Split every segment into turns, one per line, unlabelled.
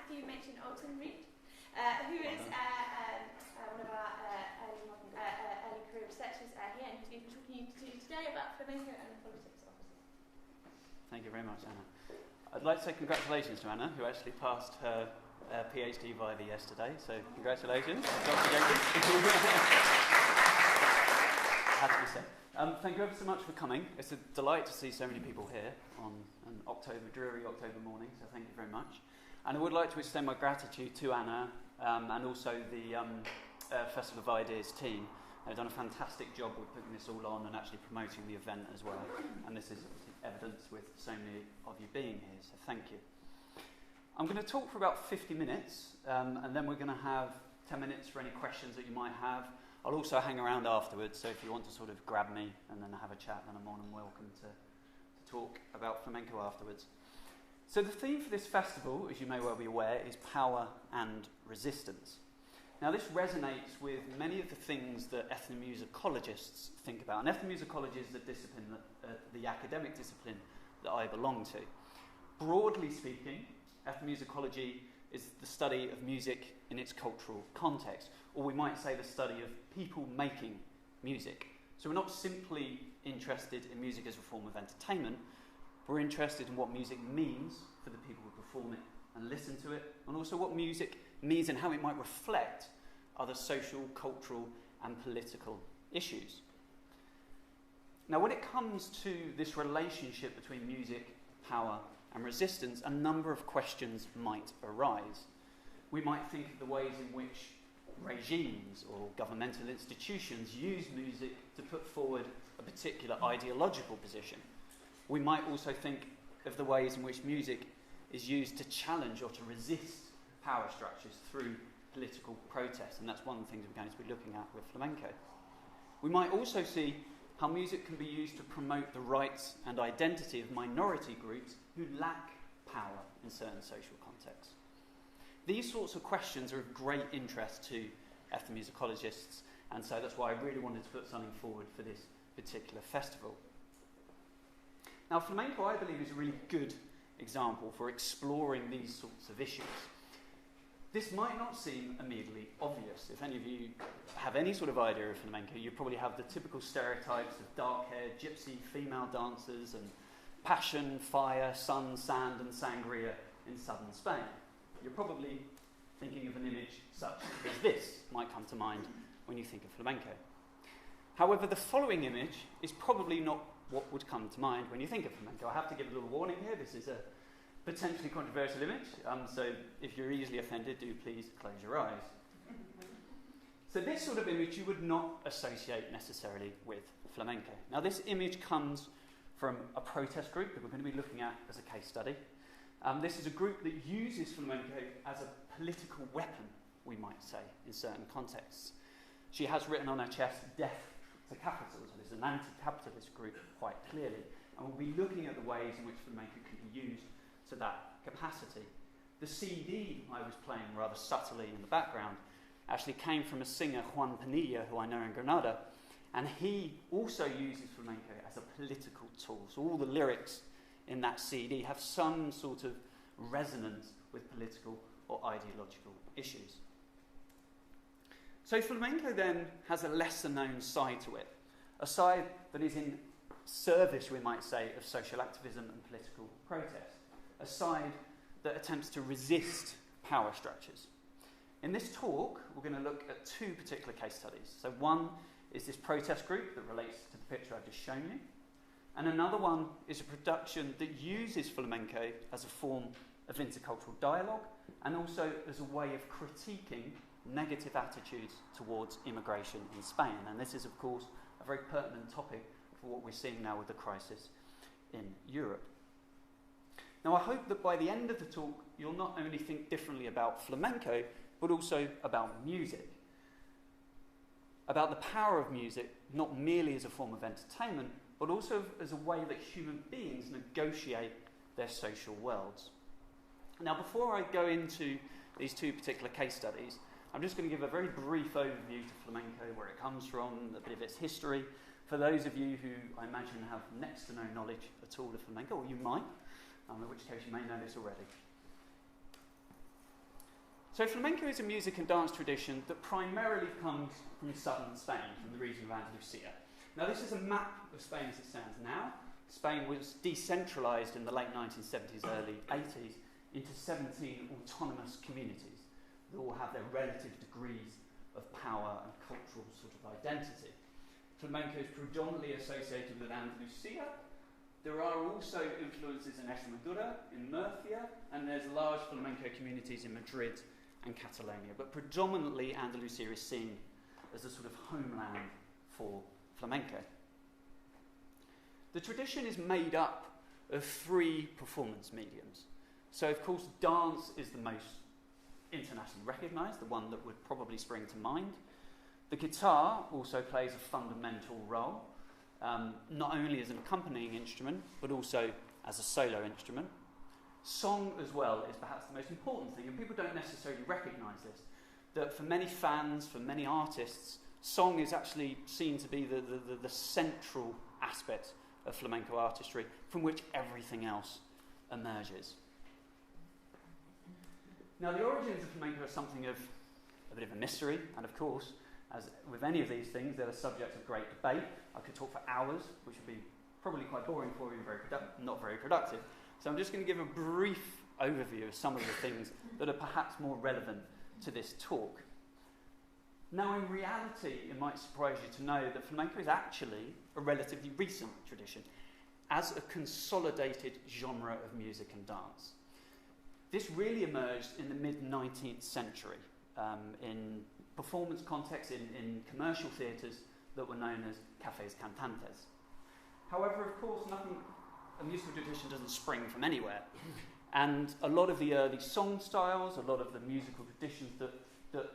Matthew mentioned Alton Reed, who is one of our early career researchers here, and who's going to be talking to you today about flamenco and the politics of it.
Thank you very much, Anna. I'd like to say congratulations to Anna, who actually passed her PhD via the yesterday, so congratulations. Dr. Jenkins. Had to be said. Thank you ever so much for coming. It's a delight to see so many people here on an dreary October morning, so thank you very much. And I would like to extend my gratitude to Anna and also the Festival of Ideas team. They've done a fantastic job with putting this all on and actually promoting the event as well. And this is evidence with so many of you being here, so thank you. I'm going to talk for about 50 minutes, and then we're going to have 10 minutes for any questions that you might have. I'll also hang around afterwards, so if you want to sort of grab me and then have a chat, then I'm more than welcome to talk about flamenco afterwards. So the theme for this festival, as you may well be aware, is power and resistance. Now this resonates with many of the things that ethnomusicologists think about. And ethnomusicology is the academic discipline that I belong to. Broadly speaking, ethnomusicology is the study of music in its cultural context, or we might say the study of people making music. So we're not simply interested in music as a form of entertainment, we're interested in what music means for the people who perform it and listen to it, and also what music means and how it might reflect other social, cultural, and political issues. Now, when it comes to this relationship between music, power, and resistance, a number of questions might arise. We might think of the ways in which regimes or governmental institutions use music to put forward a particular ideological position. We might also think of the ways in which music is used to challenge or to resist power structures through political protest, and that's one of the things we're going to be looking at with flamenco. We might also see how music can be used to promote the rights and identity of minority groups who lack power in certain social contexts. These sorts of questions are of great interest to ethnomusicologists, and so that's why I really wanted to put something forward for this particular festival. Now, flamenco, I believe, is a really good example for exploring these sorts of issues. This might not seem immediately obvious. If any of you have any sort of idea of flamenco, you probably have the typical stereotypes of dark-haired gypsy female dancers and passion, fire, sun, sand and sangria in southern Spain. You're probably thinking of an image such as this might come to mind when you think of flamenco. However, the following image is probably not what would come to mind when you think of flamenco. I have to give a little warning here. This is a potentially controversial image, so if you're easily offended, do please close your eyes. So this sort of image you would not associate necessarily with flamenco. Now this image comes from a protest group that we're going to be looking at as a case study. This is a group that uses flamenco as a political weapon, we might say, in certain contexts. She has written on her chest, "Death to Capital," so there's an anti-capitalist group quite clearly, and we'll be looking at the ways in which flamenco can be used to that capacity. The CD I was playing rather subtly in the background actually came from a singer, Juan Panilla, who I know in Granada, and he also uses flamenco as a political tool. So all the lyrics in that CD have some sort of resonance with political or ideological issues. So flamenco then has a lesser known side to it, a side that is in service, we might say, of social activism and political protest, a side that attempts to resist power structures. In this talk, we're going to look at two particular case studies. So one is this protest group that relates to the picture I've just shown you, and another one is a production that uses flamenco as a form of intercultural dialogue and also as a way of critiquing negative attitudes towards immigration in Spain. And this is, of course, a very pertinent topic for what we're seeing now with the crisis in Europe. Now, I hope that by the end of the talk, you'll not only think differently about flamenco, but also about music. About the power of music, not merely as a form of entertainment, but also as a way that human beings negotiate their social worlds. Now, before I go into these two particular case studies, I'm just going to give a very brief overview to flamenco, where it comes from, a bit of its history, for those of you who I imagine have next to no knowledge at all of flamenco, or you might, in which case you may know this already. So flamenco is a music and dance tradition that primarily comes from southern Spain, from the region of Andalusia. Now this is a map of Spain as it stands now. Spain was decentralised in the late 1970s, early 80s, into 17 autonomous communities that all have their relative degrees of power and cultural sort of identity. Flamenco is predominantly associated with Andalusia. There are also influences in Extremadura, in Murcia, and there's large flamenco communities in Madrid and Catalonia. But predominantly Andalusia is seen as a sort of homeland for flamenco. The tradition is made up of 3 performance mediums. So, of course, dance is the most internationally recognised, the one that would probably spring to mind. The guitar also plays a fundamental role, not only as an accompanying instrument, but also as a solo instrument. Song, as well, is perhaps the most important thing, and people don't necessarily recognise this, that for many fans, for many artists, song is actually seen to be the central aspect of flamenco artistry from which everything else emerges. Now, the origins of flamenco are something of a bit of a mystery, and of course, as with any of these things, they're a subject of great debate. I could talk for hours, which would be probably quite boring for you and not very productive. So I'm just going to give a brief overview of some of the things that are perhaps more relevant to this talk. Now, in reality, it might surprise you to know that flamenco is actually a relatively recent tradition as a consolidated genre of music and dance. This really emerged in the mid-19th century in performance contexts, in commercial theatres that were known as cafés cantantes. However, of course, a musical tradition doesn't spring from anywhere. And a lot of the early song styles, a lot of the musical traditions that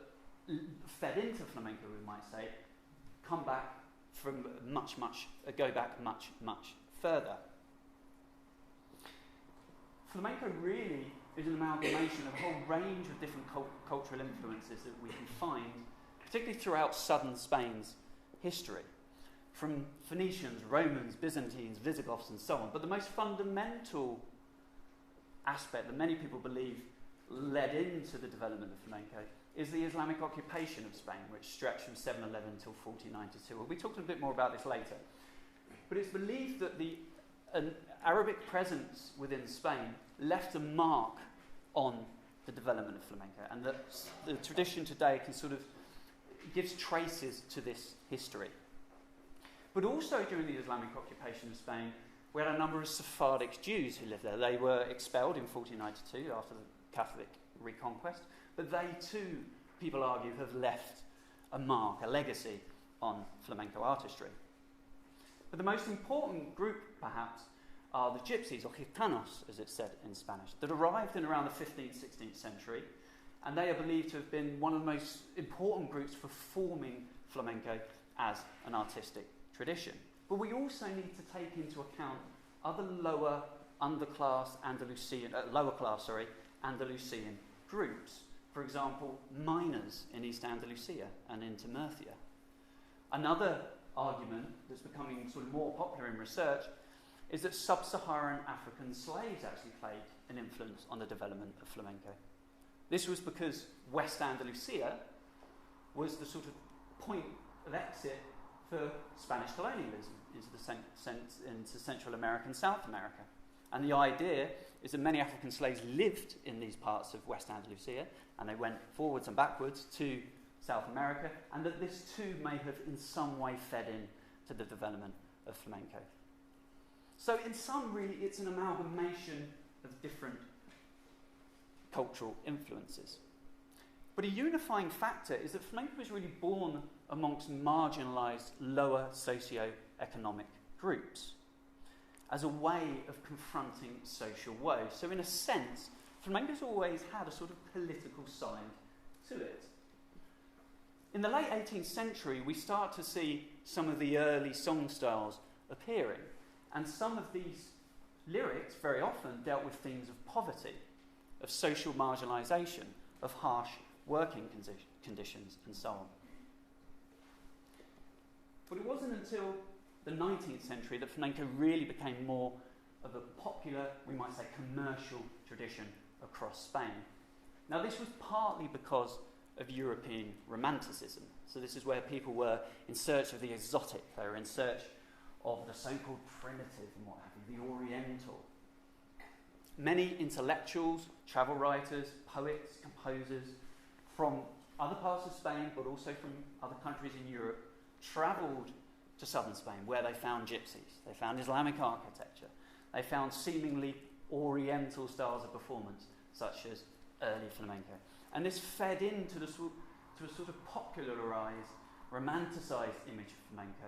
fed into flamenco, we might say, come back from go back much further. Flamenco really is an amalgamation of a whole range of different cultural influences that we can find, particularly throughout southern Spain's history, from Phoenicians, Romans, Byzantines, Visigoths, and so on. But the most fundamental aspect that many people believe led into the development of flamenco is the Islamic occupation of Spain, which stretched from 711 until 1492. We'll be talking a bit more about this later. But it's believed that an Arabic presence within Spain left a mark on the development of flamenco, and that the tradition today can sort of gives traces to this history. But also during the Islamic occupation of Spain, we had a number of Sephardic Jews who lived there. They were expelled in 1492 after the Catholic reconquest, but they too, people argue, have left a mark, a legacy on flamenco artistry. But the most important group, perhaps, are the gypsies, or gitanos, as it's said in Spanish, that arrived in around the 15th, 16th century, and they are believed to have been one of the most important groups for forming flamenco as an artistic tradition. But we also need to take into account other lower class Andalusian groups. For example, miners in East Andalusia and into Murcia. Another argument that's becoming sort of more popular in research is that sub-Saharan African slaves actually played an influence on the development of flamenco. This was because West Andalusia was the sort of point of exit for Spanish colonialism into Central America and South America. And the idea is that many African slaves lived in these parts of West Andalusia, and they went forwards and backwards to South America, and that this too may have in some way fed in to the development of flamenco. So in sum, really, it's an amalgamation of different cultural influences. But a unifying factor is that flamenco was really born amongst marginalised lower socio-economic groups as a way of confronting social woe. So in a sense, flamenco's always had a sort of political side to it. In the late 18th century, we start to see some of the early song styles appearing, and some of these lyrics very often dealt with themes of poverty, of social marginalisation, of harsh working conditions, and so on. But it wasn't until the 19th century that flamenco really became more of a popular, we might say, commercial tradition across Spain. Now, this was partly because of European Romanticism. So this is where people were in search of the exotic. They were in search of the so-called primitive and what have you, the Oriental. Many intellectuals, travel writers, poets, composers from other parts of Spain, but also from other countries in Europe, travelled to southern Spain, where they found gypsies, they found Islamic architecture, they found seemingly Oriental styles of performance, such as early flamenco. And this fed into a sort of popularised, romanticised image of flamenco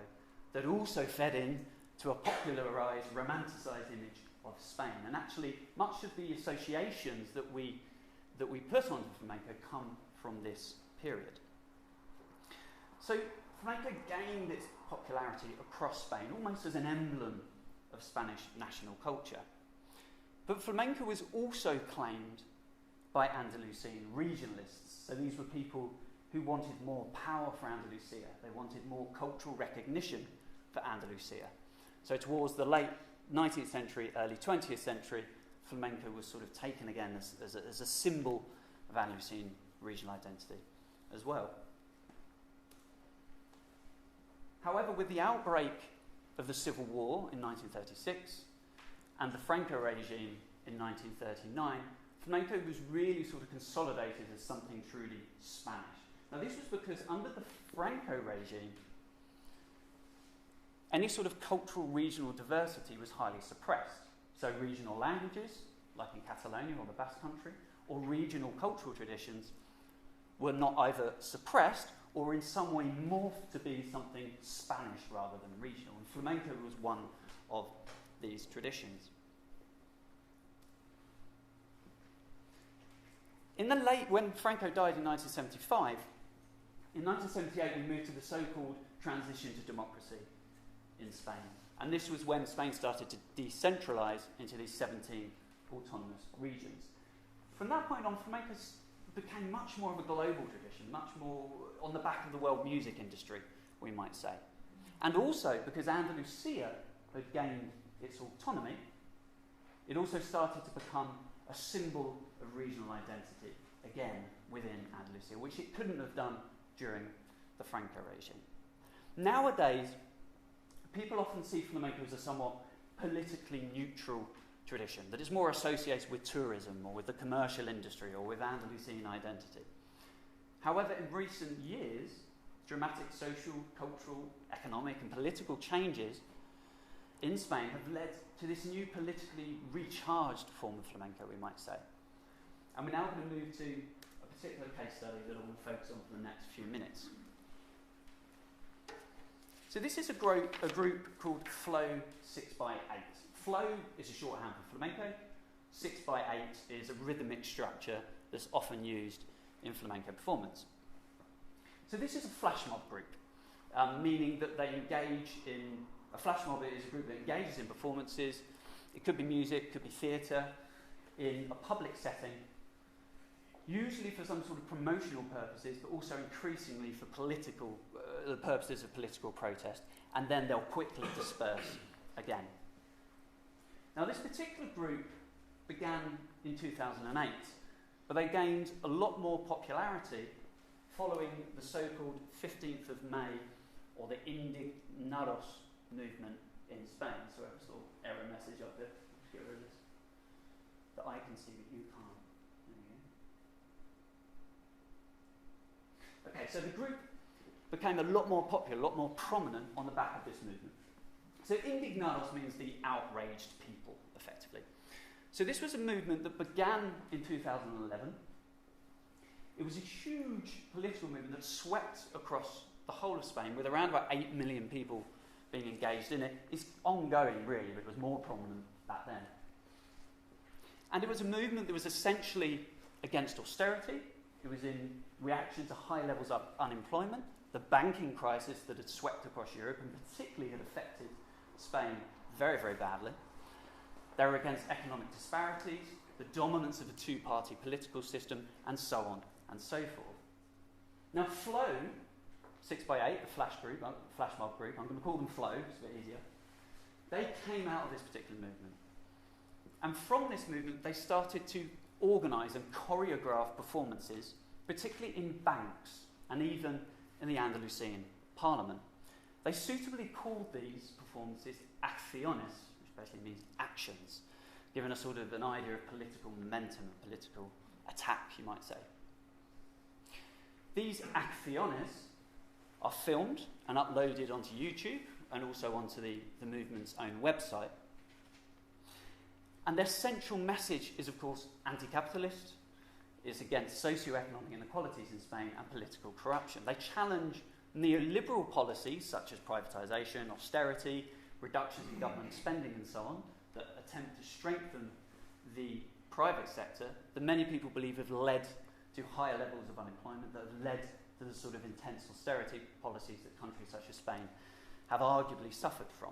that also fed in to a popularised, romanticised image of Spain. And actually, much of the associations that we put onto flamenco come from this period. So flamenco gained its popularity across Spain, almost as an emblem of Spanish national culture. But flamenco was also claimed by Andalusian regionalists. So these were people who wanted more power for Andalusia. They wanted more cultural recognition for Andalusia. So towards the late 19th century, early 20th century, flamenco was sort of taken again as a symbol of Andalusian regional identity as well. However, with the outbreak of the Civil War in 1936 and the Franco regime in 1939, flamenco was really sort of consolidated as something truly Spanish. Now, this was because under the Franco regime, any sort of cultural regional diversity was highly suppressed. So regional languages, like in Catalonia or the Basque Country, or regional cultural traditions were not either suppressed or in some way morphed to be something Spanish rather than regional. And flamenco was one of these traditions. When Franco died in 1975, in 1978 we moved to the so-called transition to democracy in Spain. And this was when Spain started to decentralise into these 17 autonomous regions. From that point on, flamenco became much more of a global tradition, much more on the back of the world music industry, we might say. And also, because Andalusia had gained its autonomy, it also started to become a symbol of regional identity, again, within Andalusia, which it couldn't have done during the Franco regime. Nowadays, people often see flamenco as a somewhat politically neutral tradition, that is more associated with tourism or with the commercial industry or with Andalusian identity. However, in recent years, dramatic social, cultural, economic and political changes in Spain have led to this new politically recharged form of flamenco, we might say. And we're now going to move to a particular case study that I will focus on for the next few minutes. So this is a group called Flow 6x8. Flow is a shorthand for flamenco. 6x8 is a rhythmic structure that's often used in flamenco performance. So this is a flash mob group, meaning that they engage in... A flash mob is a group that engages in performances. It could be music, it could be theatre, in a public setting, usually for some sort of promotional purposes, but also increasingly for political the purposes of political protest, and then they'll quickly disperse again. Now, this particular group began in 2008, but they gained a lot more popularity following the so-called 15th of May, or the Indignados movement in Spain. So I have a sort of error message up there. Let's get rid of this. That I can see, but you can't. There we go. Okay, so the group became a lot more popular, a lot more prominent on the back of this movement. So Indignados means the outraged people, effectively. So this was a movement that began in 2011. It was a huge political movement that swept across the whole of Spain, with around about 8 million people being engaged in it. It's ongoing, really, but it was more prominent back then. And it was a movement that was essentially against austerity. It was in reaction to high levels of unemployment, the banking crisis that had swept across Europe and particularly had affected Spain very, very badly. They were against economic disparities, the dominance of a two-party political system, and so on and so forth. Now, Flow 6x8, the flash mob group, I'm going to call them Flow, it's a bit easier. They came out of this particular movement. And from this movement, they started to organise and choreograph performances, particularly in banks and even in the Andalusian parliament. They suitably called these performances acciones, which basically means actions, giving us sort of an idea of political momentum, political attack, you might say. These acciones are filmed and uploaded onto YouTube and also onto the movement's own website. And their central message is, of course, anti-capitalist, is against socio-economic inequalities in Spain and political corruption. They challenge neoliberal policies such as privatisation, austerity, reductions in government spending and so on, that attempt to strengthen the private sector, that many people believe have led to higher levels of unemployment, that have led to the sort of intense austerity policies that countries such as Spain have arguably suffered from.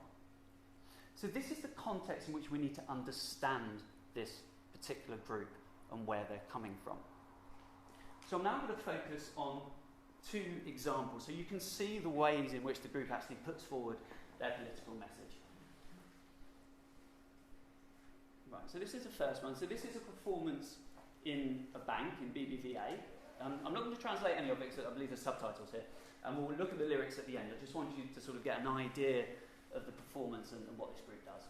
So this is the context in which we need to understand this particular group and where they're coming from. So I'm now going to focus on two examples so you can see the ways in which the group actually puts forward their political message. Right, so this is the first one. So this is a performance in a bank, in BBVA. I'm not going to translate any of it because I believe there's subtitles here. And we'll look at the lyrics at the end. I just want you to sort of get an idea of the performance and what this group does.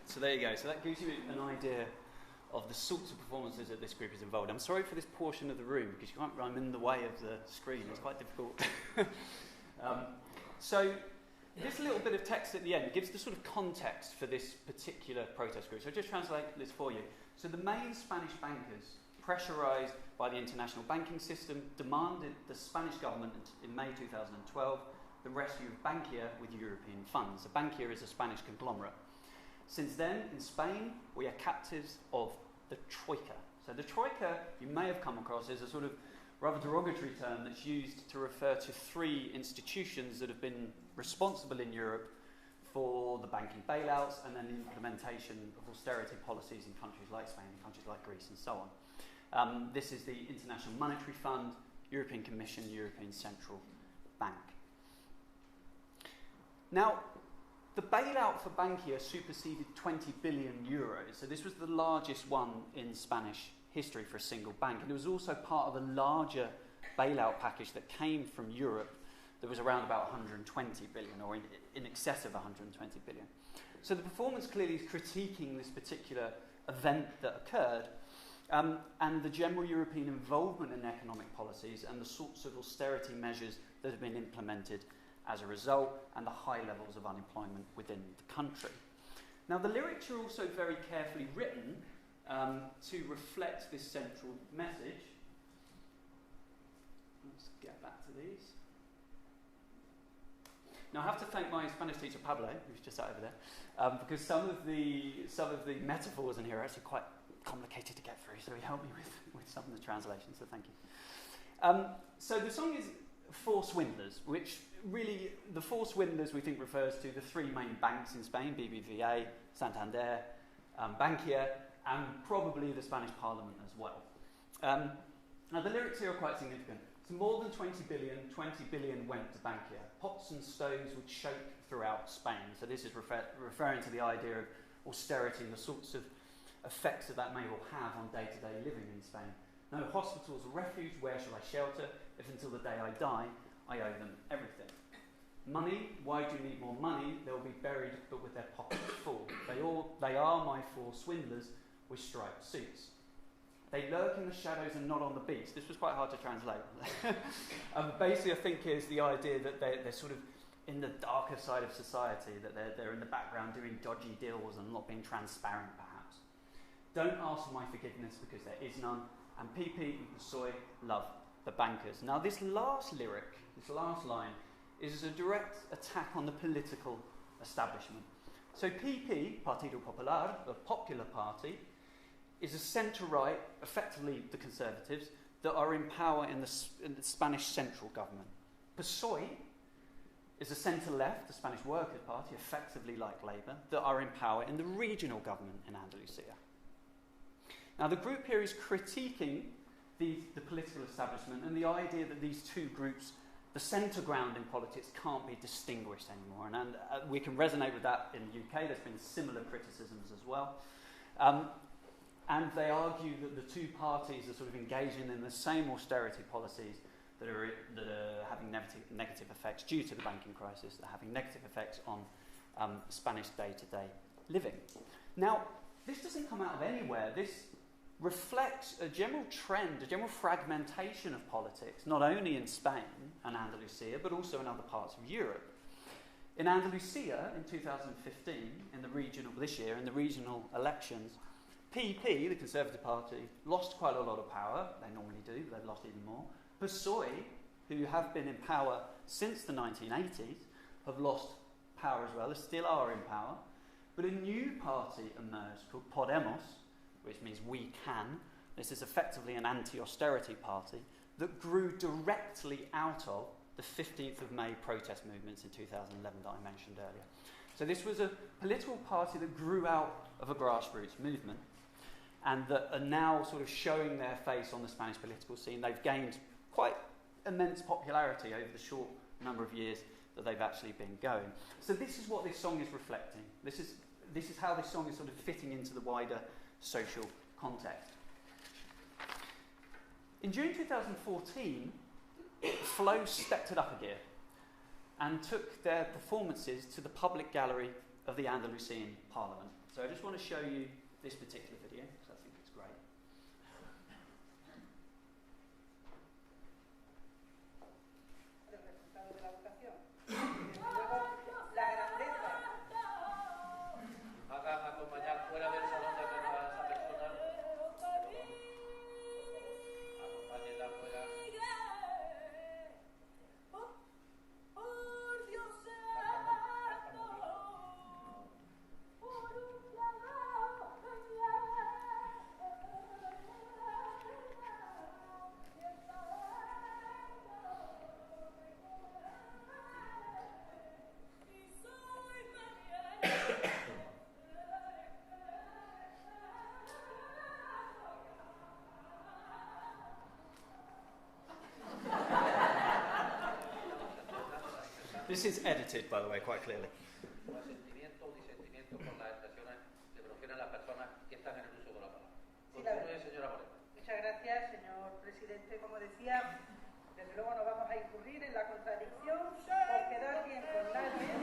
So there you go. So that gives you an idea of the sorts of performances that this group is involved in. I'm sorry for this portion of the room because you can't. I'm in the way of the screen. It's quite difficult. So this little bit of text at the end gives the sort of context for this particular protest group. So I'll just translate this for you. So the main Spanish bankers, pressurised by the international banking system, demanded the Spanish government in May 2012 the rescue of Bankia with European funds. So Bankia is a Spanish conglomerate. Since then, in Spain, we are captives of the Troika. So the Troika, you may have come across, is a sort of rather derogatory term that's used to refer to three institutions that have been responsible in Europe for the banking bailouts and then the implementation of austerity policies in countries like Spain and countries like Greece and so on. This is the International Monetary Fund, European Commission, European Central Bank. Now, the bailout for Bankia superseded 20 billion euros, so this was the largest one in Spanish history for a single bank, and it was also part of a larger bailout package that came from Europe that was around about 120 billion, or in excess of 120 billion. So the performance clearly is critiquing this particular event that occurred, and the general European involvement in economic policies and the sorts of austerity measures that have been implemented as a result, and the high levels of unemployment within the country. Now, the lyrics are also very carefully written to reflect this central message. Let's get back to these. Now, I have to thank my Spanish teacher Pablo, who's just out over there, because some of the metaphors in here are actually quite complicated to get through, so he helped me with some of the translations, so thank you. So the song is Four Swindlers, which really, the Four Swindlers we think refers to the three main banks in Spain, BBVA, Santander, Bankia, and probably the Spanish Parliament as well. Now the lyrics here are quite significant. So more than 20 billion went to Bankia. Pots and stoves would shake throughout Spain. So this is referring to the idea of austerity and the sorts of effects that may well have on day-to-day living in Spain. No hospitals or refuge, where shall I shelter? If until the day I die, I owe them everything. Money, why do you need more money? They'll be buried, but with their pockets full. They are my four swindlers with striped suits. They lurk in the shadows and not on the beats. This was quite hard to translate. Basically, I think is the idea that they're sort of in the darker side of society, that they're in the background doing dodgy deals and not being transparent, perhaps. Don't ask for my forgiveness because there is none. And PP and Soy love the bankers. Now, this last lyric, this last line, is a direct attack on the political establishment. So PP, Partido Popular, the Popular Party, is a centre-right, effectively the Conservatives, that are in power in the Spanish central government. PSOE is a centre-left, the Spanish Workers' Party, effectively like Labour, that are in power in the regional government in Andalusia. Now, the group here is critiquing the political establishment and the idea that these two groups, the centre ground in politics, can't be distinguished anymore. And we can resonate with that in the UK. There's been similar criticisms as well. And they argue that the two parties are sort of engaging in the same austerity policies that are having negative effects due to the banking crisis, that are having negative effects on Spanish day-to-day living. Now, this doesn't come out of anywhere. This reflects a general trend, a general fragmentation of politics, not only in Spain and Andalusia, but also in other parts of Europe. In Andalusia, in 2015, in the regional elections, PP, the Conservative Party, lost quite a lot of power. They normally do, but they've lost even more. PSOE, who have been in power since the 1980s, have lost power as well. They still are in power. But a new party emerged called Podemos, which means we can. This is effectively an anti-austerity party that grew directly out of the 15th of May protest movements in 2011 that I mentioned earlier. So this was a political party that grew out of a grassroots movement and that are now sort of showing their face on the Spanish political scene. They've gained quite immense popularity over the short number of years that they've actually been going. So this is what this song is reflecting. This is how this song is sort of fitting into the wider social context. In June 2014, Flow stepped it up a gear and took their performances to the public gallery of the Andalusian Parliament. So I just want to show you this particular video, because I think it's great. This is edited, by the way, quite clearly.
Muchas gracias, señor presidente. Como decía, desde luego no vamos a incurrir en la contradicción por quedar bien con nadie.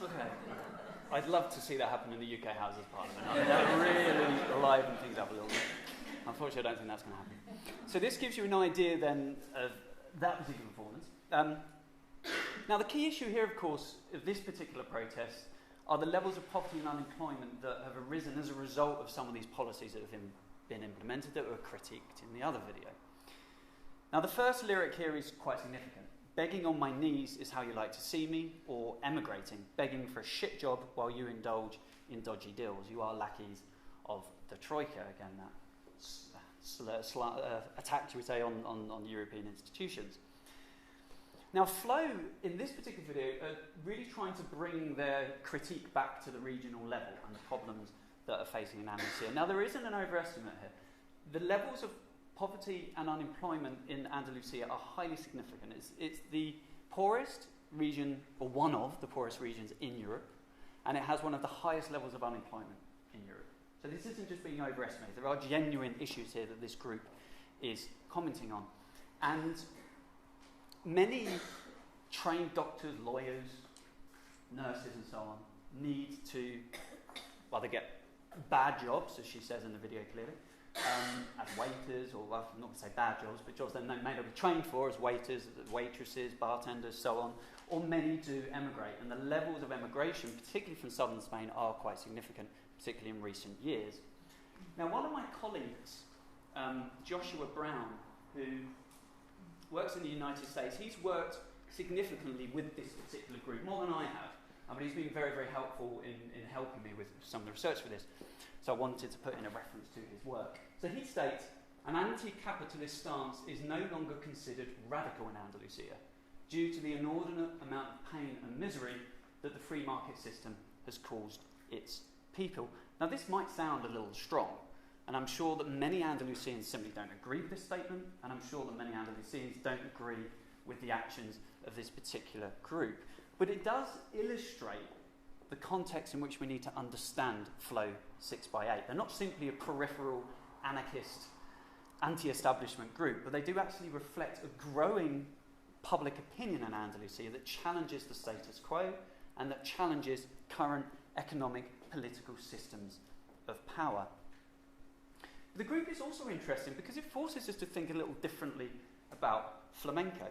Okay. I'd love to see that happen in the UK Houses of Parliament. I mean, that really liven things up a little bit. Unfortunately, I don't think that's going to happen. So this gives you an idea then of that particular performance. Now, the key issue here, of course, of this particular protest are the levels of poverty and unemployment that have arisen as a result of some of these policies that have been implemented that were critiqued in the other video. Now, the first lyric here is quite significant. Begging on my knees is how you like to see me, or emigrating, begging for a shit job while you indulge in dodgy deals. You are lackeys of the Troika. Again, that attack, you would say, on European institutions. Now, Flow, in this particular video, are really trying to bring their critique back to the regional level and the problems that are facing in Andalusia. Now, there isn't an overestimate here. The levels of poverty and unemployment in Andalusia are highly significant. It's the poorest region, or one of the poorest regions in Europe, and it has one of the highest levels of unemployment in Europe. So this isn't just being overestimated. There are genuine issues here that this group is commenting on. And many trained doctors, lawyers, nurses and so on need to, well, they get bad jobs, as she says in the video clearly, as waiters, or well, I'm not going to say bad jobs, but jobs they may not be trained for as waiters, waitresses, bartenders, so on, or many do emigrate. And the levels of emigration, particularly from southern Spain, are quite significant, particularly in recent years. Now, one of my colleagues, Joshua Brown, who works in the United States, he's worked significantly with this particular group, more than I have, but he's been very, very helpful in helping me with some of the research for this. So I wanted to put in a reference to his work. So he states, an anti-capitalist stance is no longer considered radical in Andalusia due to the inordinate amount of pain and misery that the free market system has caused its people. Now this might sound a little strong, and I'm sure that many Andalusians simply don't agree with this statement, and I'm sure that many Andalusians don't agree with the actions of this particular group. But it does illustrate the context in which we need to understand Flow 6x8. They're not simply a peripheral, anarchist, anti-establishment group, but they do actually reflect a growing public opinion in Andalusia that challenges the status quo and that challenges current economic, political systems of power. The group is also interesting because it forces us to think a little differently about flamenco.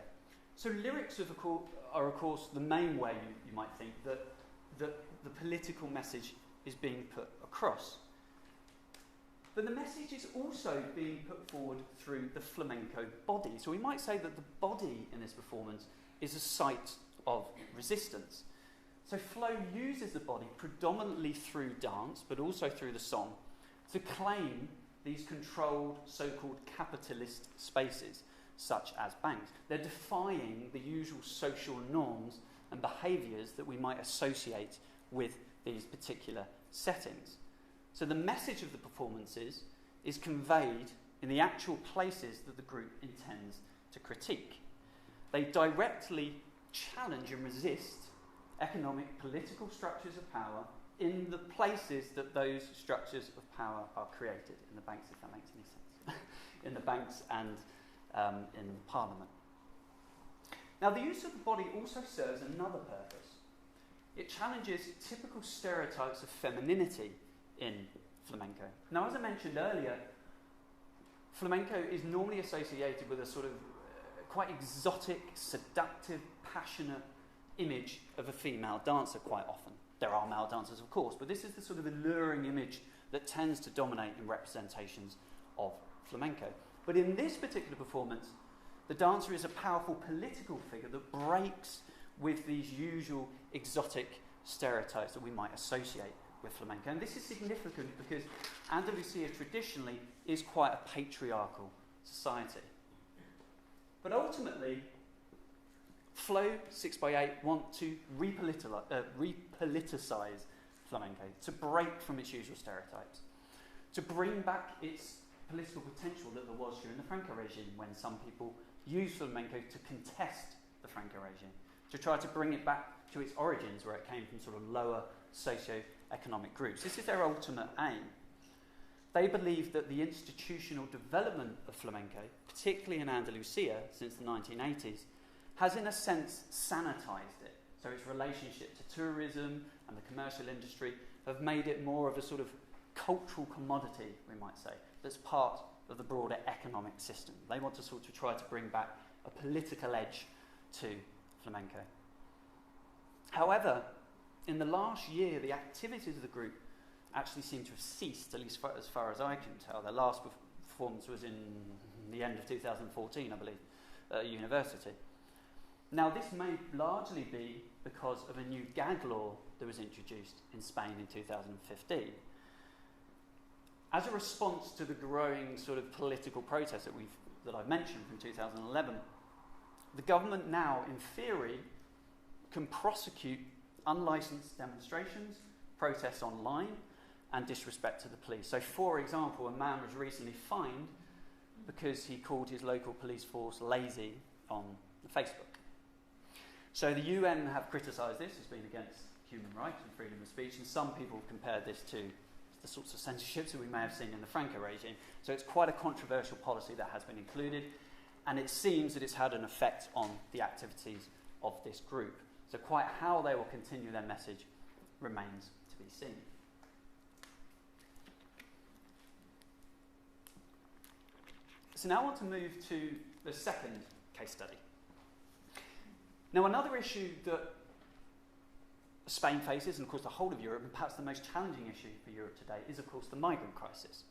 So lyrics are, of course, the main way you might think that the political message is being put across. But the message is also being put forward through the flamenco body. So we might say that the body in this performance is a site of resistance. So Flow uses the body predominantly through dance, but also through the song, to claim these controlled so-called capitalist spaces, such as banks. They're defying the usual social norms and behaviours that we might associate with these particular settings. So the message of the performances is conveyed in the actual places that the group intends to critique. They directly challenge and resist economic, political structures of power in the places that those structures of power are created, in the banks, if that makes any sense, in the banks and in Parliament. Now, the use of the body also serves another purpose. It challenges typical stereotypes of femininity in flamenco. Now, as I mentioned earlier, flamenco is normally associated with a sort of quite exotic, seductive, passionate image of a female dancer quite often. There are male dancers, of course, but this is the sort of alluring image that tends to dominate in representations of flamenco. But in this particular performance, the dancer is a powerful political figure that breaks with these usual exotic stereotypes that we might associate with flamenco. And this is significant because Andalusia traditionally is quite a patriarchal society. But ultimately, Flow 6x8 want to repoliticize flamenco, to break from its usual stereotypes, to bring back its political potential that there was during the Franco regime, when some people used flamenco to contest the Franco regime, to try to bring it back to its origins where it came from sort of lower socio-economic groups. This is their ultimate aim. They believe that the institutional development of flamenco, particularly in Andalusia since the 1980s, has in a sense sanitized it. So its relationship to tourism and the commercial industry have made it more of a sort of cultural commodity, we might say, that's part of the broader economic system. They want to sort of try to bring back a political edge to flamenco. However, in the last year, the activities of the group actually seem to have ceased, at least as far as I can tell. Their last performance was in the end of 2014, I believe, at university. Now, this may largely be because of a new gag law that was introduced in Spain in 2015. As a response to the growing sort of political protest that I've mentioned from 2011, the government now, in theory, can prosecute unlicensed demonstrations, protests online, and disrespect to the police. So, for example, a man was recently fined because he called his local police force lazy on Facebook. So the UN have criticised this as being against human rights and freedom of speech, and some people compared this to the sorts of censorships that we may have seen in the Franco regime. So it's quite a controversial policy that has been included, and it seems that it's had an effect on the activities of this group. So quite how they will continue their message remains to be seen. So now I want to move to the second case study. Now, another issue that Spain faces, and of course the whole of Europe, and perhaps the most challenging issue for Europe today, is of course the migrant crisis.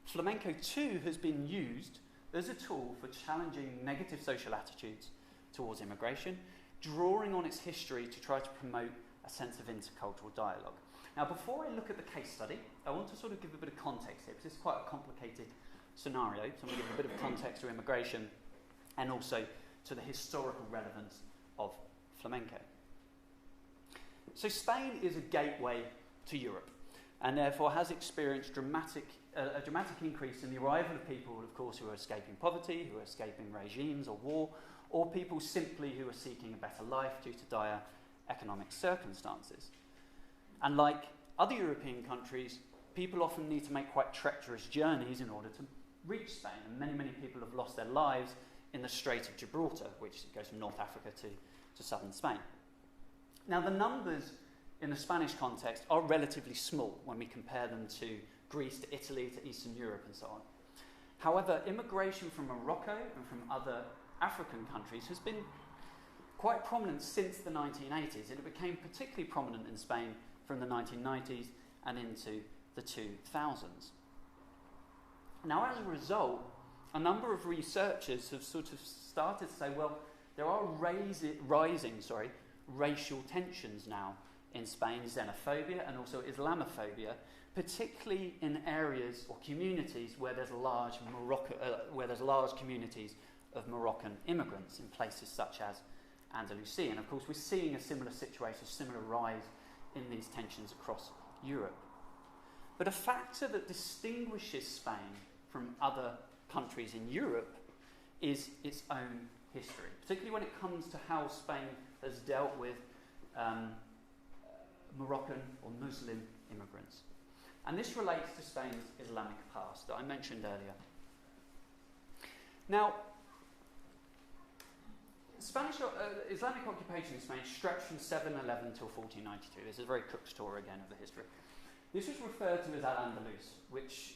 Flamenco too has been used as a tool for challenging negative social attitudes towards immigration, drawing on its history to try to promote a sense of intercultural dialogue. Now, before I look at the case study, I want to sort of give a bit of context here, because it's quite a complicated scenario. So I'm going to give a bit of context to immigration and also to the historical relevance of flamenco. So Spain is a gateway to Europe, and therefore has experienced a dramatic increase in the arrival of people, of course, who are escaping poverty, who are escaping regimes or war, or people simply who are seeking a better life due to dire economic circumstances. And like other European countries, people often need to make quite treacherous journeys in order to reach Spain, and many, many people have lost their lives in the Strait of Gibraltar, which goes from North Africa to southern Spain. Now, the numbers in the Spanish context are relatively small when we compare them to Greece, to Italy, to Eastern Europe, and so on. However, immigration from Morocco and from other African countries has been quite prominent since the 1980s, and it became particularly prominent in Spain from the 1990s and into the 2000s. Now, as a result, a number of researchers have sort of started to say, well, there are rising racial tensions now in Spain, xenophobia and also Islamophobia, particularly in areas or communities where there's large communities of Moroccan immigrants in places such as Andalusia. And of course, we're seeing a similar situation, a similar rise in these tensions across Europe. But a factor that distinguishes Spain from other countries in Europe is its own history, particularly when it comes to how Spain has dealt with Moroccan or Muslim immigrants. And this relates to Spain's Islamic past that I mentioned earlier. Now, Islamic occupation in Spain stretched from 711 till 1492. This is a very Cook's tour again of the history. This was referred to as Al-Andalus, which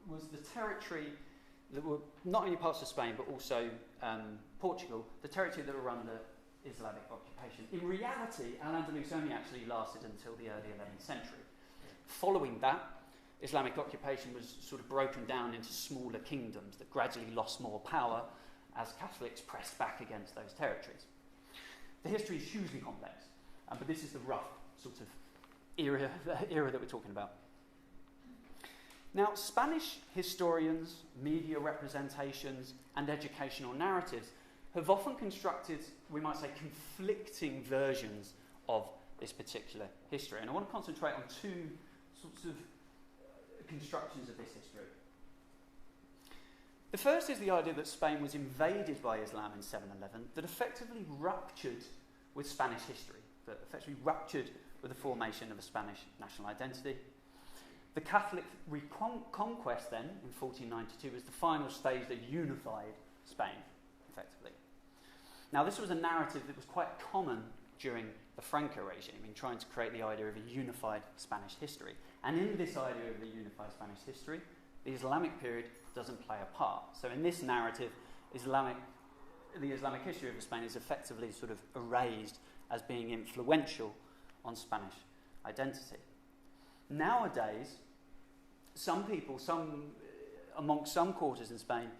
was the territory that were not only parts of Spain but also Portugal, the territory that were under Islamic occupation. In reality, Al-Andalus only actually lasted until the early 11th century. Following that, Islamic occupation was sort of broken down into smaller kingdoms that gradually lost more power as Catholics pressed back against those territories. The history is hugely complex, but this is the rough sort of era that we're talking about. Now, Spanish historians, media representations, and educational narratives have often constructed, we might say, conflicting versions of this particular history. And I want to concentrate on two sorts of constructions of this history. The first is the idea that Spain was invaded by Islam in 711 that effectively ruptured with Spanish history, that effectively ruptured with the formation of a Spanish national identity. The Catholic reconquest then, in 1492, was the final stage that unified Spain, effectively. Now, this was a narrative that was quite common during the Franco regime in trying to create the idea of a unified Spanish history. And in this idea of a unified Spanish history, the Islamic period doesn't play a part. So in this narrative, the Islamic history of Spain is effectively sort of erased as being influential on Spanish identity. Nowadays, amongst some quarters in Spain,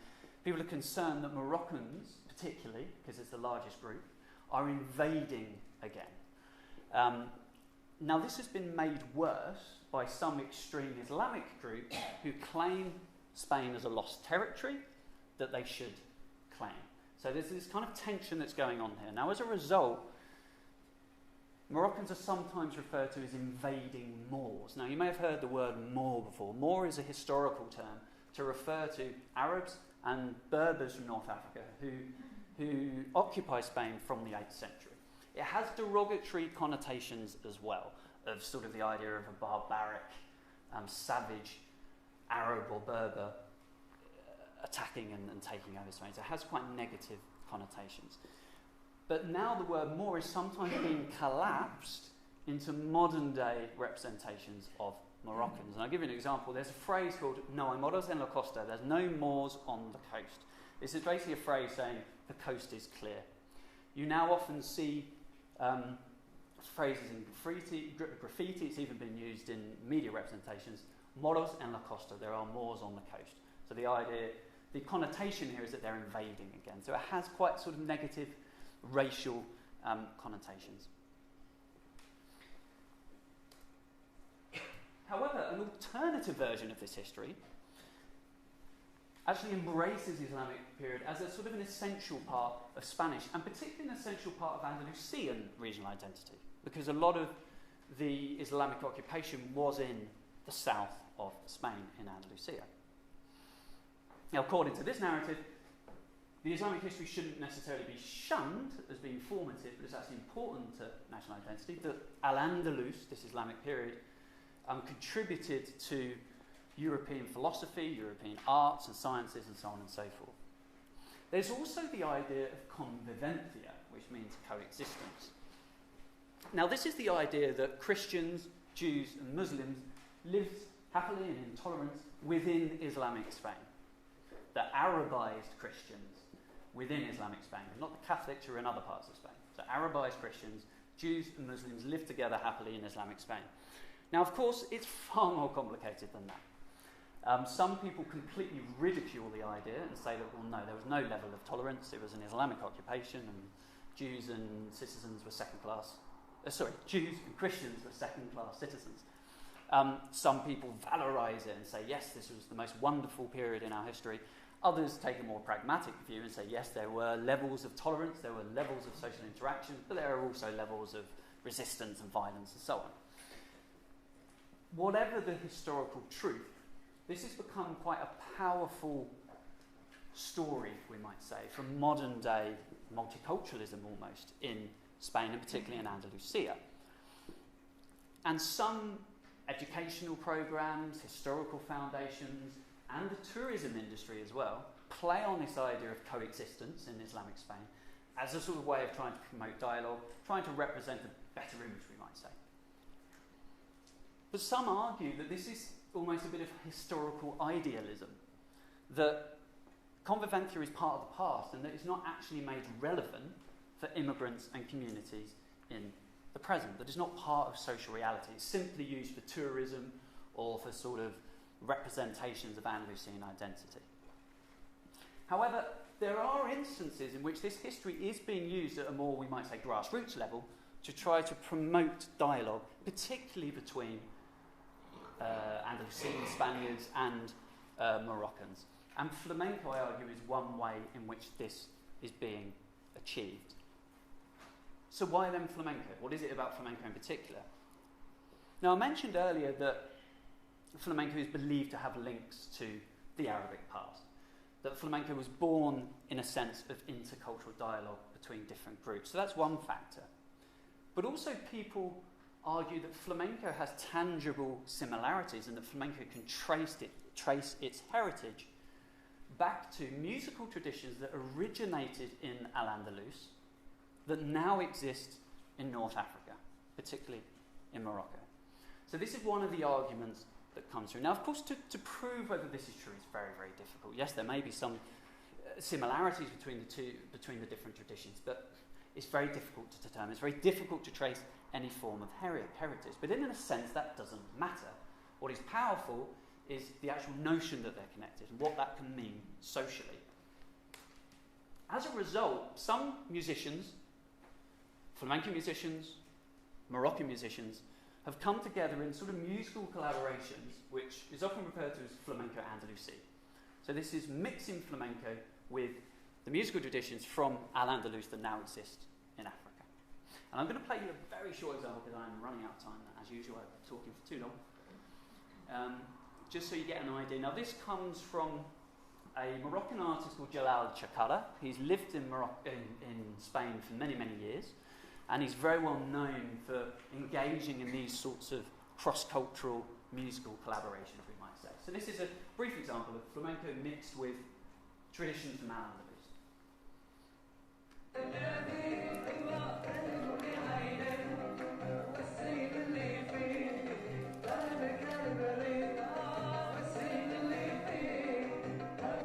people are concerned that Moroccans, particularly, because it's the largest group, are invading again. Now, this has been made worse by some extreme Islamic groups who claim Spain as a lost territory that they should claim. So there's this kind of tension that's going on here. Now, as a result, Moroccans are sometimes referred to as invading Moors. Now, you may have heard the word Moor before. Moor is a historical term to refer to Arabs and Berbers from North Africa who occupy Spain from the 8th century. It has derogatory connotations as well, of sort of the idea of a barbaric, savage Arab or Berber attacking and taking over Spain. So it has quite negative connotations. But now the word Moor is sometimes being collapsed into modern-day representations of Moroccans. And I'll give you an example. There's a phrase called "No hay moros en la costa." There's no Moors on the coast. This is basically a phrase saying the coast is clear. You now often see phrases in graffiti. It's even been used in media representations. Moros en la costa. There are Moors on the coast. So the connotation here is that they're invading again. So it has quite sort of negative racial connotations. However, an alternative version of this history actually embraces the Islamic period as a sort of an essential part of Spanish, and particularly an essential part of Andalusian regional identity, because a lot of the Islamic occupation was in the south of Spain, in Andalusia. Now, according to this narrative, the Islamic history shouldn't necessarily be shunned as being formative, but it's actually important to national identity, that Al-Andalus, this Islamic period, contributed to European philosophy, European arts and sciences, and so on and so forth. There's also the idea of convivencia, which means coexistence. Now, this is the idea that Christians, Jews, and Muslims lived happily and in tolerance within Islamic Spain. The Arabized Christians within Islamic Spain, not the Catholics who are in other parts of Spain. So Arabized Christians, Jews and Muslims live together happily in Islamic Spain. Now, of course, it's far more complicated than that. Some people completely ridicule the idea and say that, well, no, there was no level of tolerance. It was an Islamic occupation, and Jews and citizens were Jews and Christians were second-class citizens. Some people valorize it and say, yes, this was the most wonderful period in our history. Others take a more pragmatic view and say, yes, there were levels of tolerance, there were levels of social interaction, but there are also levels of resistance and violence and so on. Whatever the historical truth, this has become quite a powerful story, we might say, from modern-day multiculturalism almost in Spain, and particularly in Andalusia. And some educational programs, historical foundations, and the tourism industry as well play on this idea of coexistence in Islamic Spain as a sort of way of trying to promote dialogue, trying to represent a better image, we might say. But some argue that this is almost a bit of historical idealism, that convivencia is part of the past and that it's not actually made relevant for immigrants and communities in the present, that it's not part of social reality. It's simply used for tourism or for sort of representations of Andalusian identity. However, there are instances in which this history is being used at a more, we might say, grassroots level to try to promote dialogue, particularly between Andalusian Spaniards and Moroccans. And flamenco, I argue, is one way in which this is being achieved. So why then flamenco? What is it about flamenco in particular? Now, I mentioned earlier that flamenco is believed to have links to the Arabic past, that flamenco was born in a sense of intercultural dialogue between different groups. So that's one factor. But also people argue that flamenco has tangible similarities and that flamenco can trace its heritage back to musical traditions that originated in Al-Andalus that now exist in North Africa, particularly in Morocco. So this is one of the arguments that comes through. Now, of course, to prove whether this is true is very, very difficult. Yes, there may be some similarities between the different traditions, but it's very difficult to determine. It's very difficult to trace any form of heritage. But in a sense, that doesn't matter. What is powerful is the actual notion that they're connected and what that can mean socially. As a result, some musicians, flamenco musicians, Moroccan musicians, have come together in sort of musical collaborations, which is often referred to as flamenco Andalusi. So this is mixing flamenco with the musical traditions from Al-Andalus that now exist in Africa. And I'm going to play you a very short example because I'm running out of time. As usual, I'm talking for too long. Just so you get an idea. Now, this comes from a Moroccan artist called Jalal Chakara. He's lived in Spain for many, many years. And he's very well known for engaging in these sorts of cross-cultural musical collaborations, we might say. So this is a brief example of flamenco mixed with traditions from Al-Andalus.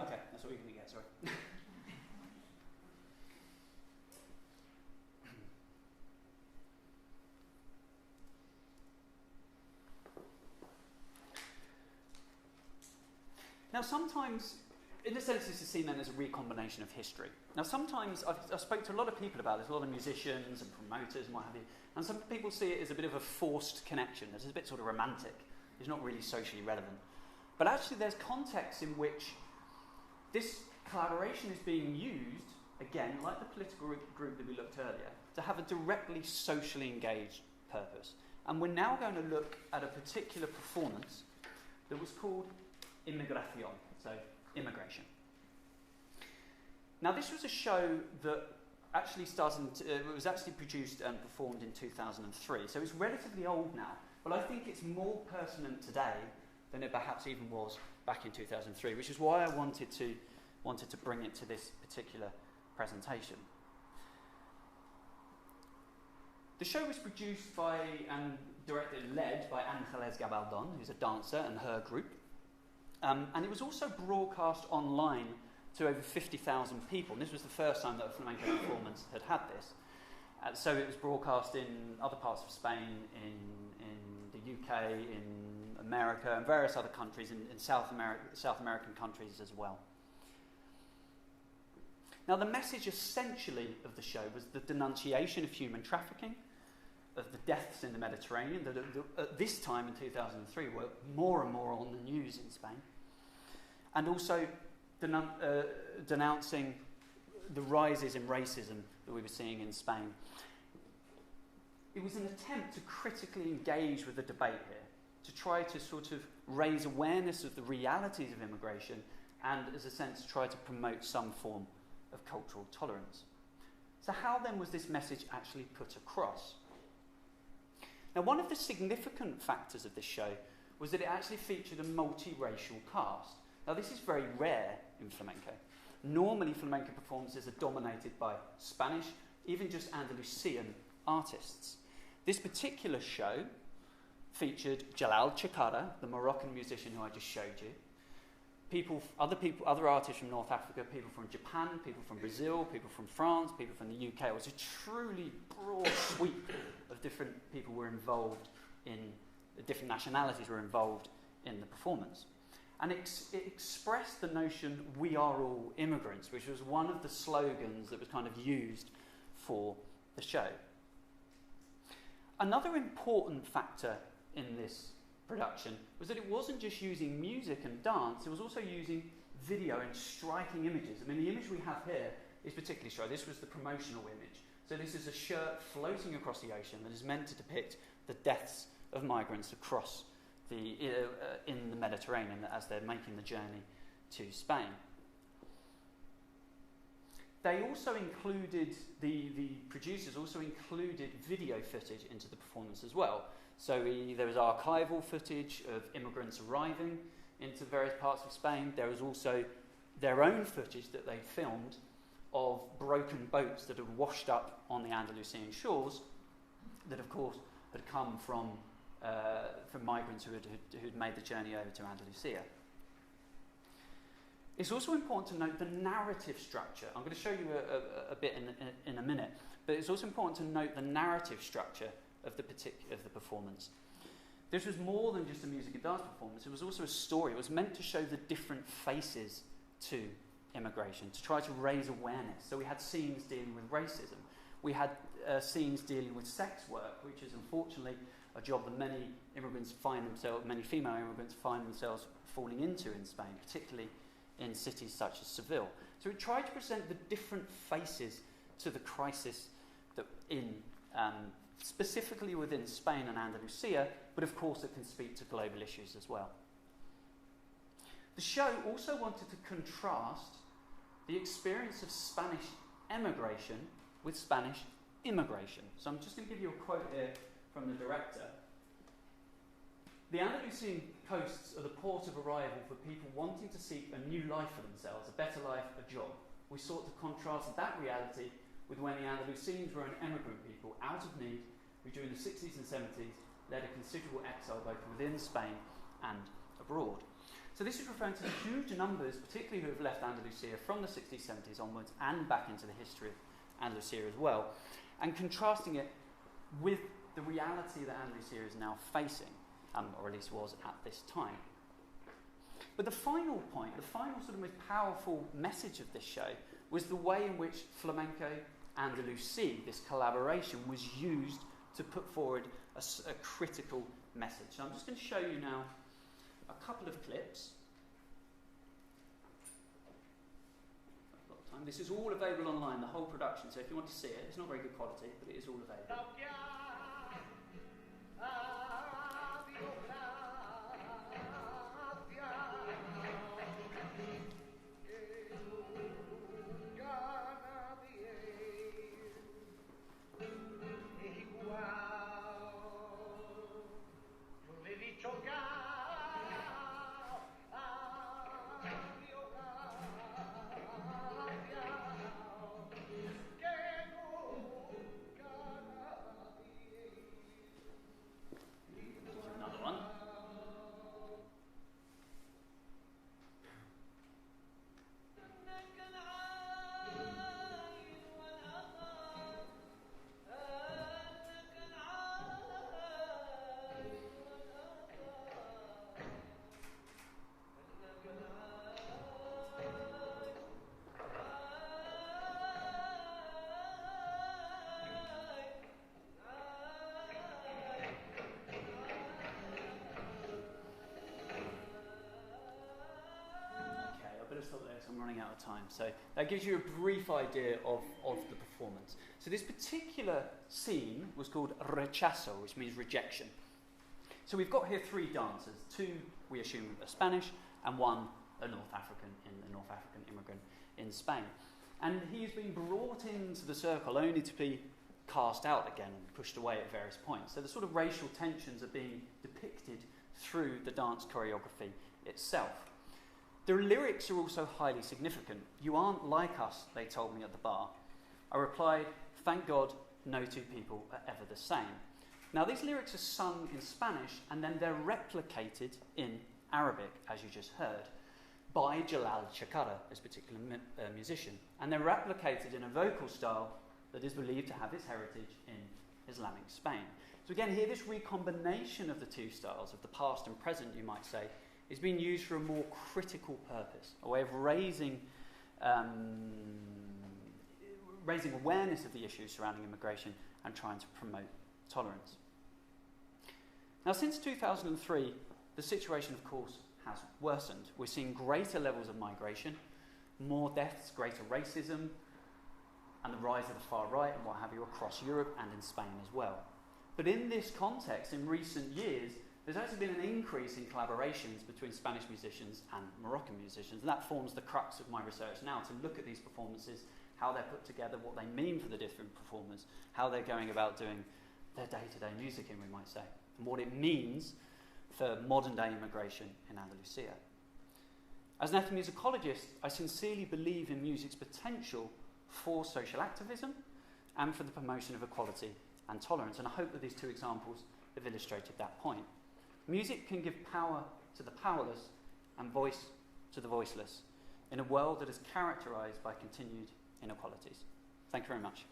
Okay, that's what we're going to get, sorry. Now, sometimes, in a sense, this is seen then as a recombination of history. Now, sometimes, I've spoke to a lot of people about this, a lot of musicians and promoters and what have you, and some people see it as a bit of a forced connection. It's a bit sort of romantic. It's not really socially relevant. But actually, there's contexts in which this collaboration is being used, again, like the political group that we looked earlier, to have a directly socially engaged purpose. And we're now going to look at a particular performance that was called Inmigración, so immigration. Now, this was a show that actually it was actually produced and performed in 2003, so it's relatively old now, but I think it's more pertinent today than it perhaps even was back in 2003, which is why I wanted to bring it to this particular presentation. The show was produced by and directed and led by Ángeles Gabaldón, who's a dancer, and her group. And it was also broadcast online to over 50,000 people. And this was the first time that a flamenco performance had this. So it was broadcast in other parts of Spain, in the UK, in America, and various other countries, in South American countries as well. Now, the message essentially of the show was the denunciation of human trafficking, of the deaths in the Mediterranean, that at this time in 2003 were more and more on the news in Spain, and also denouncing the rises in racism that we were seeing in Spain. It was an attempt to critically engage with the debate here, to try to sort of raise awareness of the realities of immigration and, as a sense, try to promote some form of cultural tolerance. So how then was this message actually put across? Now, one of the significant factors of this show was that it actually featured a multiracial cast. Now, this is very rare in flamenco. Normally, flamenco performances are dominated by Spanish, even just Andalusian artists. This particular show featured Jalal Chakara, the Moroccan musician who I just showed you, other artists from North Africa, people from Japan, people from Brazil, people from France, people from the UK. It was a truly broad sweep of different people were involved in, different nationalities were involved in the performance. And it expressed the notion, we are all immigrants, which was one of the slogans that was kind of used for the show. Another important factor in this production was that it wasn't just using music and dance, it was also using video and striking images. I mean, the image we have here is particularly striking. This was the promotional image. So this is a shirt floating across the ocean that is meant to depict the deaths of migrants across in the Mediterranean as they're making the journey to Spain. They also included, the producers also included video footage into the performance as well. So there was archival footage of immigrants arriving into various parts of Spain. There was also their own footage that they filmed of broken boats that had washed up on the Andalusian shores that, of course, had come from migrants who'd made the journey over to Andalusia. It's also important to note the narrative structure. I'm going to show you a bit in a minute, but it's also important to note the narrative structure of the performance. This was more than just a music and dance performance. It was also a story. It was meant to show the different faces to immigration, to try to raise awareness. So we had scenes dealing with racism. We had scenes dealing with sex work, which is unfortunately a job that many female immigrants find themselves falling into in Spain, particularly in cities such as Seville. So we tried to present the different faces to the crisis that specifically within Spain and Andalusia, but of course it can speak to global issues as well. The show also wanted to contrast the experience of Spanish emigration with Spanish immigration. So I'm just going to give you a quote here from the director. The Andalusian coasts are the port of arrival for people wanting to seek a new life for themselves, a better life, a job. We sought to contrast that reality with when the Andalusians were an emigrant people out of need, who during the 60s and 70s led a considerable exile both within Spain and abroad. So this is referring to the huge numbers, particularly who have left Andalusia from the 60s, 70s onwards and back into the history of Andalusia as well, and contrasting it with the reality that Andalusia is now facing. Or at least was at this time. But the final point, the final sort of most powerful message of this show was the way in which Flamenco Andalusi, this collaboration, was used to put forward a critical message. So I'm just going to show you now a couple of clips. This is all available online, the whole production, so if you want to see it, it's not very good quality, but it is all available. I'm running out of time. So that gives you a brief idea of the performance. So this particular scene was called rechazo, which means rejection. So we've got here three dancers. Two, we assume, are Spanish, and one, a North African immigrant in Spain. And he's been brought into the circle only to be cast out again and pushed away at various points. So the sort of racial tensions are being depicted through the dance choreography itself. The lyrics are also highly significant. "You aren't like us," they told me at the bar. I replied, "Thank God, no two people are ever the same." Now, these lyrics are sung in Spanish, and then they're replicated in Arabic, as you just heard, by Jalal Chakara, this particular musician. And they're replicated in a vocal style that is believed to have its heritage in Islamic Spain. So again, here this recombination of the two styles, of the past and present, you might say, is being used for a more critical purpose, a way of raising awareness of the issues surrounding immigration and trying to promote tolerance. Now, since 2003, the situation, of course, has worsened. We're seeing greater levels of migration, more deaths, greater racism, and the rise of the far right and what have you across Europe and in Spain as well. But in this context, in recent years, there's actually been an increase in collaborations between Spanish musicians and Moroccan musicians, and that forms the crux of my research now, to look at these performances, how they're put together, what they mean for the different performers, how they're going about doing their day-to-day musicking, we might say, and what it means for modern-day immigration in Andalusia. As an ethnomusicologist, I sincerely believe in music's potential for social activism and for the promotion of equality and tolerance, and I hope that these two examples have illustrated that point. Music can give power to the powerless and voice to the voiceless in a world that is characterised by continued inequalities. Thank you very much.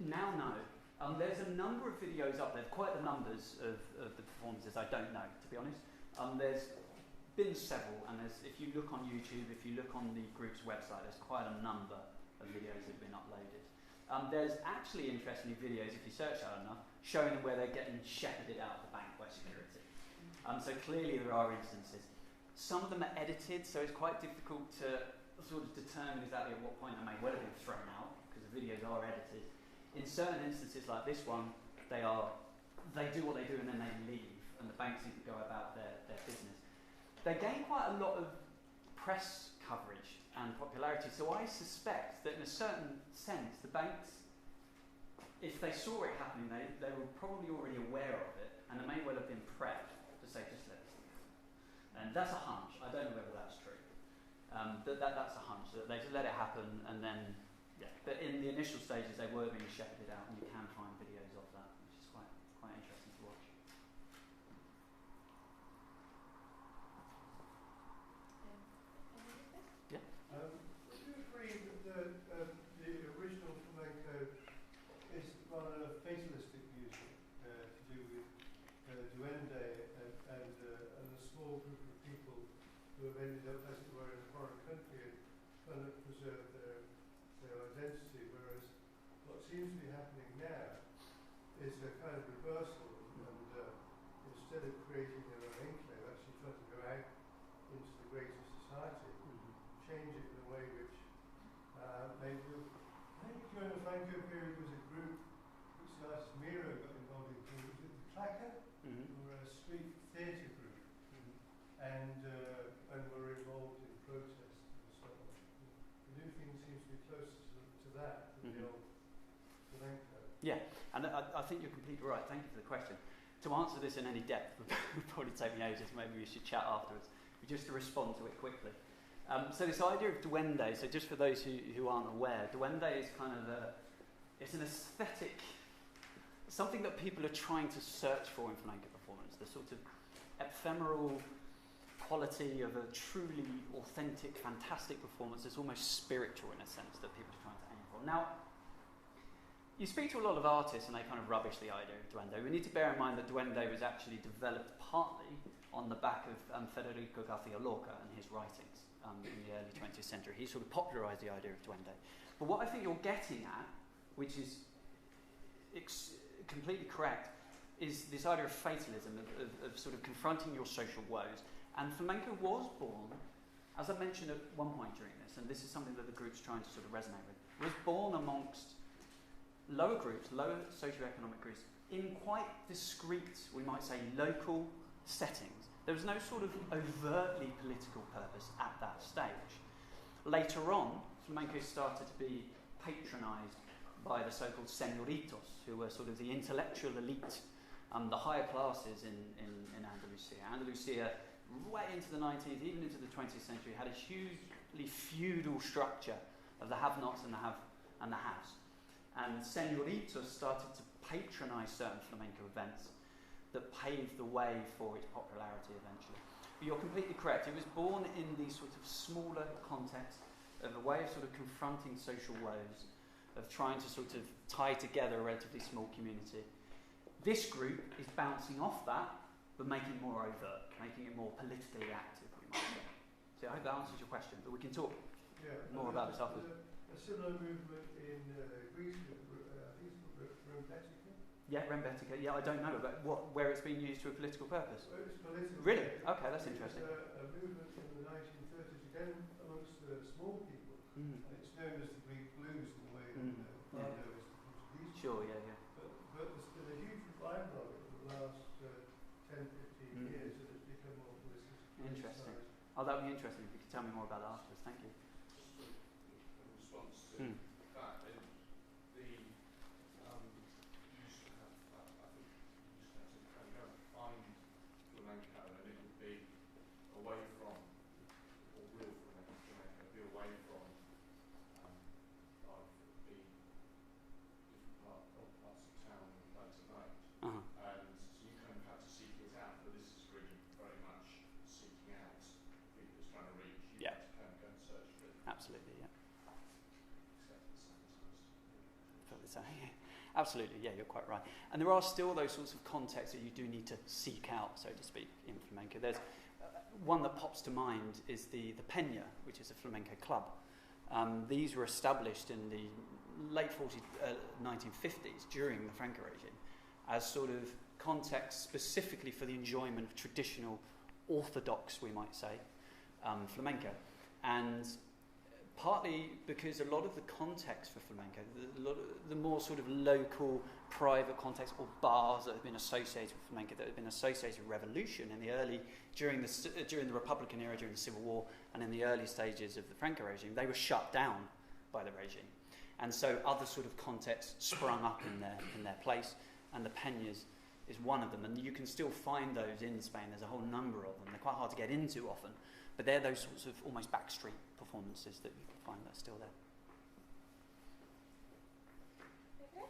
Now, no. There's a number of videos up there, quite the numbers of the performances, I don't know, to be honest. There's been several, and if you look on YouTube, if you look on the group's website, there's quite a number of videos that have been uploaded. There's actually, interestingly, videos, if you search hard enough, showing them where they're getting shepherded out of the bank by security. So clearly there are instances. Some of them are edited, so it's quite difficult to sort of determine exactly at what point they may well have been thrown out, because the videos are edited. In certain instances like this one, they do what they do and then they leave, and the banks need to go about their business. They gain quite a lot of press coverage and popularity, so I suspect that in a certain sense, the banks, if they saw it happening, they were probably already aware of it, and they may well have been prepped to say, just let us do it. And that's a hunch. I don't know whether that's true. That's a hunch, that they just let it happen, and then but in the initial stages, they were being shepherded out, and you can find videos of that, which is quite interesting to watch. Yeah.
Would you agree that the original flamenco is rather fatalistic music to do with duende and a small group of people who have ended up, as it were, in a foreign country and trying to preserve their identity, whereas what seems to be happening now is a kind of reversal, and instead of creating their own enclave, actually trying to go out into the greater society, change it in a way which maybe during the Flamenco period was a group which the artist Miro got involved in, was it the Clacker, who were a street theatre group, and were involved in protests and so on. The new thing seems to be closer to that than the old flamenco.
Yeah, and I think you're completely right. Thank you for the question. To answer this in any depth would probably take me ages. Maybe we should chat afterwards. But just to respond to it quickly. So this idea of duende, so just for those who aren't aware, duende is kind of it's an aesthetic, something that people are trying to search for in flamenco performance, the sort of ephemeral quality of a truly authentic, fantastic performance. It's almost spiritual in a sense that people are trying to aim for. Now, you speak to a lot of artists and they kind of rubbish the idea of duende. We need to bear in mind that duende was actually developed partly on the back of Federico García Lorca and his writings in the early 20th century. He sort of popularised the idea of duende. But what I think you're getting at, which is completely correct, is this idea of fatalism, of sort of confronting your social woes. And flamenco was born, as I mentioned at one point during this, and this is something that the group's trying to sort of resonate with, was born amongst lower groups, lower socioeconomic groups, in quite discrete, we might say, local settings. There was no sort of overtly political purpose at that stage. Later on, flamenco started to be patronised by the so-called señoritos, who were sort of the intellectual elite the higher classes in Andalusia, way into the 19th, even into the 20th century, had a hugely feudal structure of the have-nots and the haves. And señoritos started to patronise certain flamenco events that paved the way for its popularity eventually. But you're completely correct. It was born in these sort of smaller contexts of a way of sort of confronting social woes, of trying to sort of tie together a relatively small community. This group is bouncing off that, but making it more overt, making it more politically active, we might say. So I hope that answers your question, but we can talk more about this afterwards.
A similar movement in Greece, I think it's Rembetica.
Yeah, Rembetica. Yeah, I don't know about where it's been used to a political purpose.
Well, it's political.
Really? Okay, that's interesting.
It's a movement in the 1930s, again, amongst small people.
Mm.
It's known as the Greek blues in the way Fado is the Portuguese.
Sure, yeah.
But there's been a huge revival of it in the last 10, 15 years, and it's become more politicized.
Interesting. Oh, that would be interesting if you could tell me more about that afterwards. Thank you.
In response to that, used to have, I think, used to have to kind of go and find flamenco, and it would be away from, or real flamenco, be away from, like, the different parts of town night to night.
Uh-huh.
And so you kind of had to seek it out, but this is really very much seeking out people it's trying to reach. You have to kind of go and search for it.
Absolutely, yeah.
Except the sometimes.
Absolutely, yeah, you're quite right. And there are still those sorts of contexts that you do need to seek out, so to speak, in flamenco. There's one that pops to mind is the Peña, which is a flamenco club. These were established in the late 1950s during the Franco regime as sort of contexts specifically for the enjoyment of traditional, orthodox, we might say, flamenco. And partly because a lot of the context for flamenco, the more sort of local, private context or bars that have been associated with flamenco, that have been associated with revolution in the during the Republican era, during the Civil War, and in the early stages of the Franco regime, they were shut down by the regime, and so other sort of contexts sprung up in their place, and the Peñas is one of them, and you can still find those in Spain. There's a whole number of them. They're quite hard to get into often, but they're those sorts of almost backstreet performances that you can find that are still there.
Okay.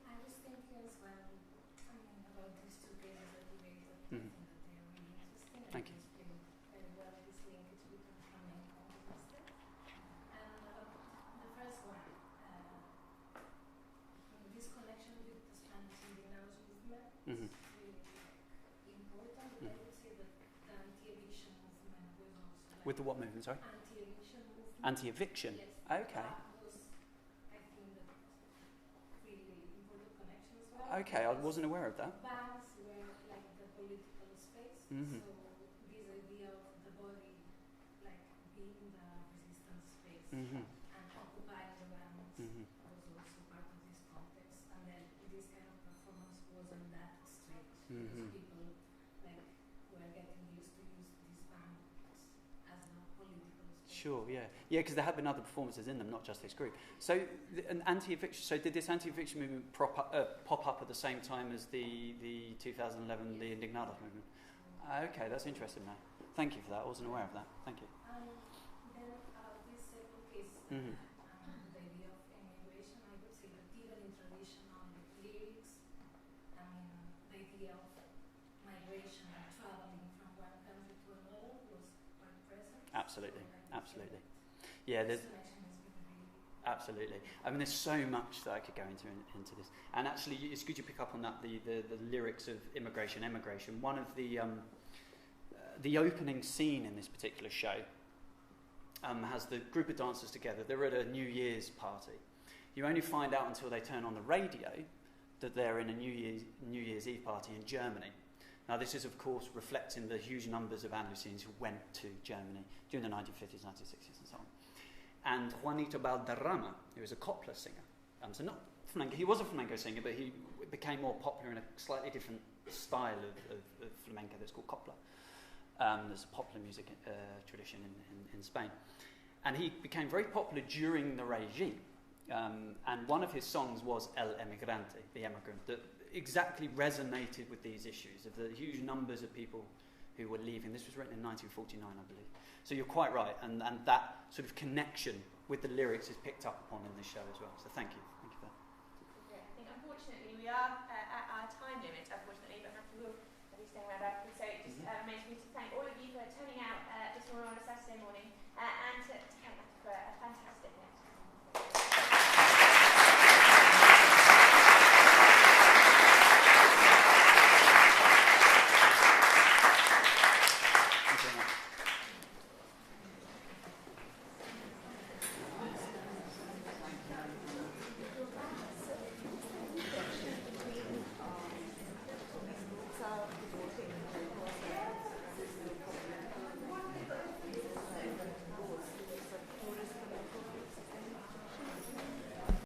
I was thinking as well, about these two cases that you raised. I think that they are really interesting.
Thank you.
Explain very well this linkage between flamenco and resistance. And the first one, this connection with the Spanish indigenous movement is really important. But I would say that the anti-eviction movement was also
With the what movement, sorry?
anti-eviction movement.
Anti-eviction?
Yes.
Okay.
That was, I think, that really important connection as well.
Okay, I wasn't aware of that.
Banks were like the political space,
Mhm.
so this idea of the body like being the resistance space
Mhm.
and occupying the banks
Mhm.
was also part of this context. And then this kind of performance wasn't that strict because
Mhm.
people like were getting used to use these banks as a political space.
Sure, yeah. Yeah, because there had been other performances in them, not just this group. So, an anti-eviction. So, did this anti-eviction movement pop up at the same time as the 2011 the Indignados movement? Okay, that's interesting. Now, thank you for that. I wasn't aware of that. Thank you.
Then this second case,
Mhm.
the idea of immigration, I would say that even in traditional lyrics, the idea of migration and traveling from one country to another was quite present.
Absolutely,
So I would say
absolutely.
that
Yeah,
this
there's
connection has been really
absolutely. I mean, there's so much that I could go into this. And actually, it's good you pick up on that. The lyrics of immigration, emigration. One of the opening scene in this particular show has the group of dancers together. They're at a New Year's party. You only find out until they turn on the radio that they're in a New Year's Eve party in Germany. Now, this is, of course, reflecting the huge numbers of Andalusians who went to Germany during the 1950s, 1960s, and so on. And Juanito Valderrama, who was a copla singer, so not flamenco, he was a flamenco singer, but he became more popular in a slightly different style of flamenco that's called copla. There's a popular music tradition in Spain. And he became very popular during the regime. And one of his songs was El Emigrante, the emigrant, that exactly resonated with these issues of the huge numbers of people who were leaving. This was written in 1949, I believe. So you're quite right, and that sort of connection with the lyrics is picked up upon in this show as well. So thank you. Thank you for that.
Okay, I think unfortunately we are at our time limit, unfortunately, but Matthew will be staying around.